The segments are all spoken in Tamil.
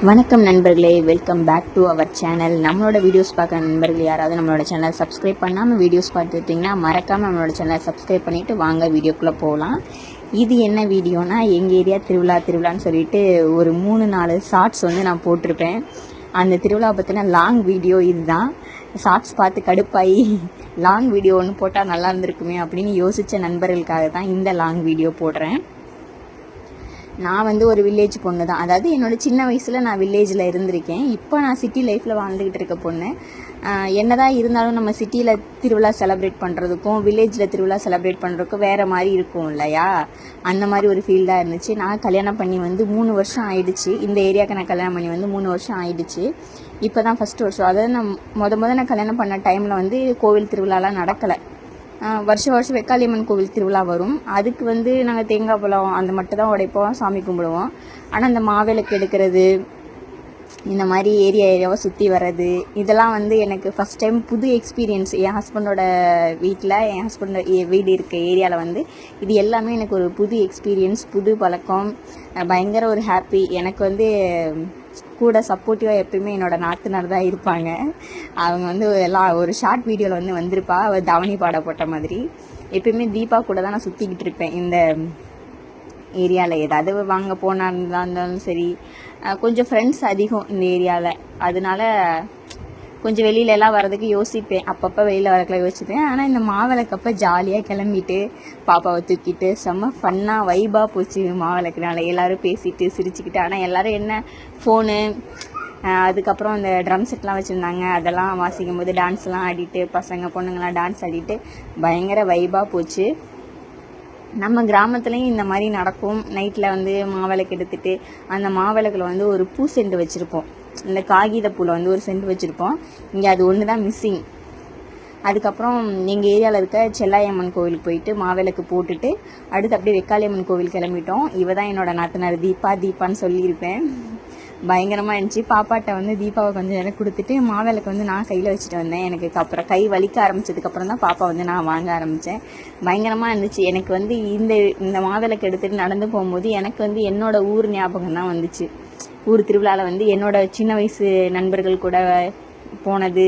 வணக்கம் நண்பர்களே, welcome back to our channel. நம்மளோட வீடியோஸ் பார்க்குற நண்பர்கள் யாராவது நம்மளோட சேனல் சப்ஸ்கிரைப் பண்ணாமல் வீடியோஸ் பார்த்துட்டிங்கன்னா மறக்காமல் நம்மளோட சேனலை சப்ஸ்கிரைப் பண்ணிவிட்டு வாங்க வீடியோக்குள்ளே போகலாம். இது என்ன வீடியோனா, எங்கள் ஏரியா திருவிழான்னு சொல்லிட்டு ஒரு 3-4 ஷார்ட்ஸ் வந்து நான் போட்டிருப்பேன். அந்த திருவிழா பற்றின லாங் வீடியோ இதுதான். ஷார்ட்ஸ் பார்த்து கடுப்பாகி லாங் வீடியோ ஒன்று போட்டால் நல்லா இருந்திருக்குமே அப்படின்னு யோசித்த நண்பர்களுக்காக தான் இந்த லாங் வீடியோ போடுறேன். நான் வந்து ஒரு வில்லேஜ் பொண்ணு தான். அதாவது என்னோட சின்ன வயசில் நான் வில்லேஜில் இருந்திருக்கேன். இப்போ நான் சிட்டி லைஃப்பில் வாழ்ந்துக்கிட்டு இருக்க பொண்ணு. என்னதான் இருந்தாலும் நம்ம சிட்டியில் திருவிழா செலிப்ரேட் பண்ணுறதுக்கும் வில்லேஜில் திருவிழா செலிப்ரேட் பண்ணுறதுக்கும் வேறு மாதிரி இருக்கும் இல்லையா? அந்த மாதிரி ஒரு ஃபீல் தான் இருந்துச்சு. நான் கல்யாணம் பண்ணி வந்து 3 வருஷம் ஆயிடுச்சு. இந்த ஏரியாவுக்கு நான் கல்யாணம் பண்ணி வந்து 3 வருஷம் ஆயிடுச்சு. இப்போ தான் ஃபஸ்ட் வருஷம். அதாவது நான் நான் கல்யாணம் பண்ண டைமில் வந்து கோவில் திருவிழாலாம் நடக்கலை. வருஷம் வெக்காளியம்மன் கோவில் திருவிழா வரும். அதுக்கு வந்து நாங்கள் தேங்காய் பழம் அந்த மட்டும் தான் உடைப்போம், சாமி கும்பிடுவோம். ஆனால் இந்த மாவிளக்கு எடுக்கிறது, இந்த மாதிரி ஏரியாவை சுற்றி வர்றது, இதெல்லாம் வந்து எனக்கு ஃபஸ்ட் டைம் புது எக்ஸ்பீரியன்ஸ். என் ஹஸ்பண்டோட வீட்டில், என் ஹஸ்பண்டோட வீடு இருக்க ஏரியாவில் வந்து இது எல்லாமே எனக்கு ஒரு புது எக்ஸ்பீரியன்ஸ், புது பழக்கம், பயங்கர ஒரு ஹாப்பி. எனக்கு வந்து கூட சப்போர்ட்டிவாக எப்பயுமே என்னோட நாத்தனார் தான் இருப்பாங்க. அவங்க வந்து எல்லாம் ஒரு ஷார்ட் வீடியோவில் வந்து வந்திருப்பா, அவள் தவணி பாட போட்ட மாதிரி. எப்பயுமே தீபா கூட தான் நான் சுற்றிக்கிட்டு இருப்பேன். இந்த ஏரியாவில் ஏதாவது வாங்க போனா இருந்தாலும் சரி, கொஞ்சம் ஃப்ரெண்ட்ஸ் அதிகம் இந்த ஏரியாவில். அதனால கொஞ்சம் வெளியிலலாம் வரதுக்கு யோசிப்பேன். அப்பப்போ வெளியில் வரதுக்குலாம் யோசிப்பேன். ஆனால் இந்த மாவிளக்கப்போ ஜாலியாக கிளம்பிட்டு பாப்பாவை தூக்கிட்டு செம்ம ஃபன்னாக வைபாக போச்சு. மாவிளக்குனால எல்லோரும் பேசிட்டு சிரிச்சுக்கிட்டு. ஆனால் எல்லோரும் என்ன ஃபோனு, அதுக்கப்புறம் இந்த ட்ரம் செட்லாம் வச்சுருந்தாங்க, அதெல்லாம் வாசிக்கும் போது டான்ஸ்லாம் ஆடிட்டு, பசங்க பொண்ணுங்கள்லாம் டான்ஸ் ஆடிட்டு பயங்கர வைபாக போச்சு. நம்ம கிராமத்துலேயும் இந்த மாதிரி நடக்கும். நைட்டில் வந்து மாவிளக்கு எடுத்துகிட்டு அந்த மாவிளக்கில் வந்து ஒரு பூ செண்டு வச்சுருப்போம். இந்த காகித பூவில் வந்து ஒரு செண்டு வச்சுருப்போம். இங்கே அது ஒன்று தான் மிஸ்ஸிங். அதுக்கப்புறம் எங்கள் ஏரியாவில் இருக்க செல்லாயம்மன் கோவிலுக்கு போயிட்டு மாவிளக்கு போட்டுட்டு அடுத்து அப்படியே வெக்காளியம்மன் கோவில் கிளம்பிட்டோம். இவ தான் என்னோட நாத்தனார் தீபான்னு சொல்லியிருப்பேன். பயங்கரமாக இருந்துச்சு. பாப்பாட்ட வந்து தீபாவை கொஞ்சம் நேரம் கொடுத்துட்டு மாவிளக்கு வந்து நான் கையில் வச்சுட்டு வந்தேன். எனக்கு அப்புறம் கை வலிக்க ஆரம்பிச்சதுக்கப்புறம் தான் பாப்பா வந்து நான் வாங்க ஆரம்பித்தேன். பயங்கரமாக இருந்துச்சு. எனக்கு வந்து இந்த மாவிளக்கு எடுத்துகிட்டு நடந்து போகும்போது எனக்கு வந்து என்னோட ஊர் ஞாபகம் தான் வந்துச்சு. ஊர் திருவிழாவில் வந்து என்னோட சின்ன வயசு நண்பர்கள் கூட போனது,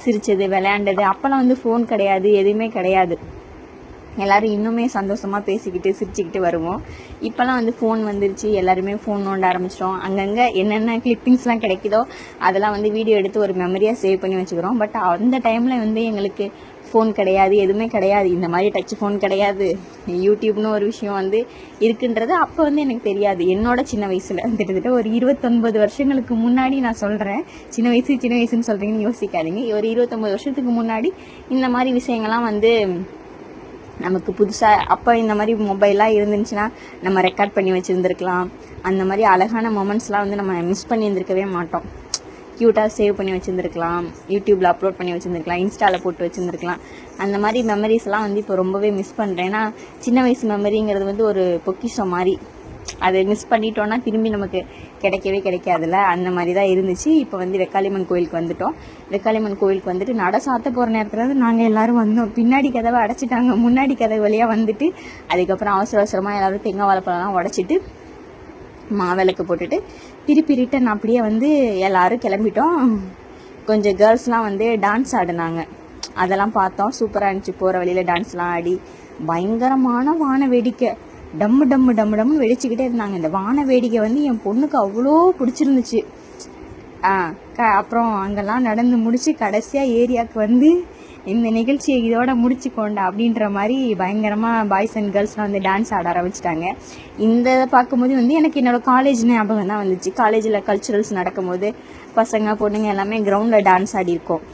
சிரித்தது, விளையாண்டது. அப்போல்லாம் வந்து ஃபோன் கிடையாது, எதுவுமே கிடையாது. எல்லோரும் இன்னுமே சந்தோஷமாக பேசிக்கிட்டு சிரிச்சுக்கிட்டு வருவோம். இப்போல்லாம் வந்து ஃபோன் வந்துருச்சு, எல்லாருமே ஃபோன் நோண்ட ஆரம்பிச்சிட்டோம். அங்கங்கே என்னென்ன கிளிப்பிங்ஸ்லாம் கிடைக்குதோ அதெல்லாம் வந்து வீடியோ எடுத்து ஒரு மெமரியாக சேவ் பண்ணி வச்சுக்கிறோம். பட் அந்த டைமில் வந்து எங்களுக்கு ஃபோன் கிடையாது, எதுவுமே கிடையாது. இந்த மாதிரி டச் ஃபோன் கிடையாது, யூடியூப்னு ஒரு விஷயம் வந்து இருக்குன்றது அப்போ வந்து எனக்கு தெரியாது. என்னோட சின்ன வயசில் கிட்டத்தட்ட ஒரு 29 வருஷங்களுக்கு முன்னாடி நான் சொல்கிறேன். சின்ன வயசுன்னு சொல்கிறீங்கன்னு யோசிக்காதீங்க. ஒரு 29 வருஷத்துக்கு முன்னாடி இந்த மாதிரி விஷயங்கள்லாம் வந்து நமக்கு புதுசாக. அப்போ இந்த மாதிரி மொபைல்லாம் இருந்துச்சுன்னா நம்ம ரெக்கார்ட் பண்ணி வச்சுருந்துருக்கலாம். அந்த மாதிரி அழகான மொமெண்ட்ஸ்லாம் வந்து நம்ம மிஸ் பண்ணி இருந்திருக்கவே மாட்டோம். க்யூட்டாக சேவ் பண்ணி வச்சுருந்துருக்கலாம், யூடியூப்பில் அப்லோட் பண்ணி வச்சுருந்துருக்கலாம், இன்ஸ்டாவில் போட்டு வச்சுருந்துருக்கலாம். அந்த மாதிரி மெமரிஸ்லாம் வந்து இப்போ ரொம்பவே மிஸ் பண்ணுறேன். ஏன்னா சின்ன வயசு மெமரிங்கிறது வந்து ஒரு பொக்கிஷம் மாதிரி. அதை மிஸ் பண்ணிட்டோன்னா திரும்பி நமக்கு கிடைக்கவே கிடைக்காதுல்ல. அந்த மாதிரி தான் இருந்துச்சு. இப்போ வந்து வெக்காளியம்மன் கோயிலுக்கு வந்துட்டோம். வெக்காளியம்மன் கோயிலுக்கு வந்துட்டு நட சாத்த போகிற நேரத்தில் நாங்கள் எல்லோரும் வந்தோம். பின்னாடி கதவை அடைச்சிட்டாங்க. முன்னாடி கதவு வழியாக வந்துட்டு அதுக்கப்புறம் அவசரமாக எல்லோரும் தேங்காய் வாழைப்பழம்லாம் உடச்சிட்டு மாவிளக்கு போட்டுட்டு திருப்பி ரிட்டன் அப்படியே வந்து எல்லோரும் கிளம்பிட்டோம். கொஞ்சம் கேர்ள்ஸ்லாம் வந்து டான்ஸ் ஆடினாங்க, அதெல்லாம் பார்த்தோம். சூப்பராக இருந்துச்சு. போகிற வழியில் டான்ஸ்லாம் ஆடி பயங்கரமான வான வேடிக்கை டம்மு வெடிச்சுக்கிட்டே இருந்தாங்க. இந்த வான வேடிக்கை வந்து என் பொண்ணுக்கு அவ்வளோ பிடிச்சிருந்துச்சு. அப்புறம் அங்கெல்லாம் நடந்து முடிச்சு கடைசியாக ஏரியாவுக்கு வந்து இந்த நிகழ்ச்சியை இதோட முடிச்சுக்கோண்டா அப்படின்ற மாதிரி பயங்கரமாக பாய்ஸ் அண்ட் கேர்ள்ஸ்லாம் வந்து டான்ஸ் ஆட ஆரம்பிச்சிட்டாங்க. இந்த பார்க்கும்போது வந்து எனக்கு என்னோடய காலேஜ் ஞாபகம் தான் வந்துச்சு. காலேஜில் கல்ச்சுரல்ஸ் நடக்கும்போது பசங்க பொண்ணுங்க எல்லாமே கிரவுண்டில் டான்ஸ் ஆடிருக்கோம்.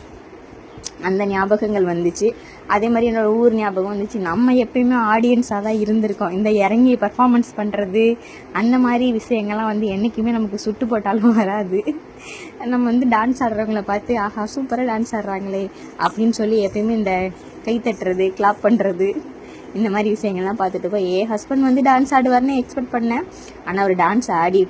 அந்த ஞாபகங்கள் வந்துச்சு. அதே மாதிரி என்னோடய ஊர் ஞாபகம் வந்துச்சு. நம்ம எப்பயுமே ஆடியன்ஸாக தான் இருந்திருக்கோம். இந்த இறங்கி பர்ஃபார்மன்ஸ் பண்ணுறது அந்த மாதிரி விஷயங்கள்லாம் வந்து என்றைக்குமே நமக்கு சுட்டு போட்டாலும் வராது. நம்ம வந்து டான்ஸ் ஆடுறவங்கள பார்த்து ஆஹா சூப்பராக டான்ஸ் ஆடுறாங்களே அப்படின்னு சொல்லி எப்பயுமே இந்த கை தட்டுறது, கிளாப் பண்ணுறது, இந்த மாதிரி விஷயங்கள்லாம் பார்த்துட்டு போய் என் ஹஸ்பண்ட் வந்து டான்ஸ் ஆடுவார்னு எக்ஸ்பெக்ட் பண்ணேன். ஆனால் அவர் டான்ஸ் ஆடி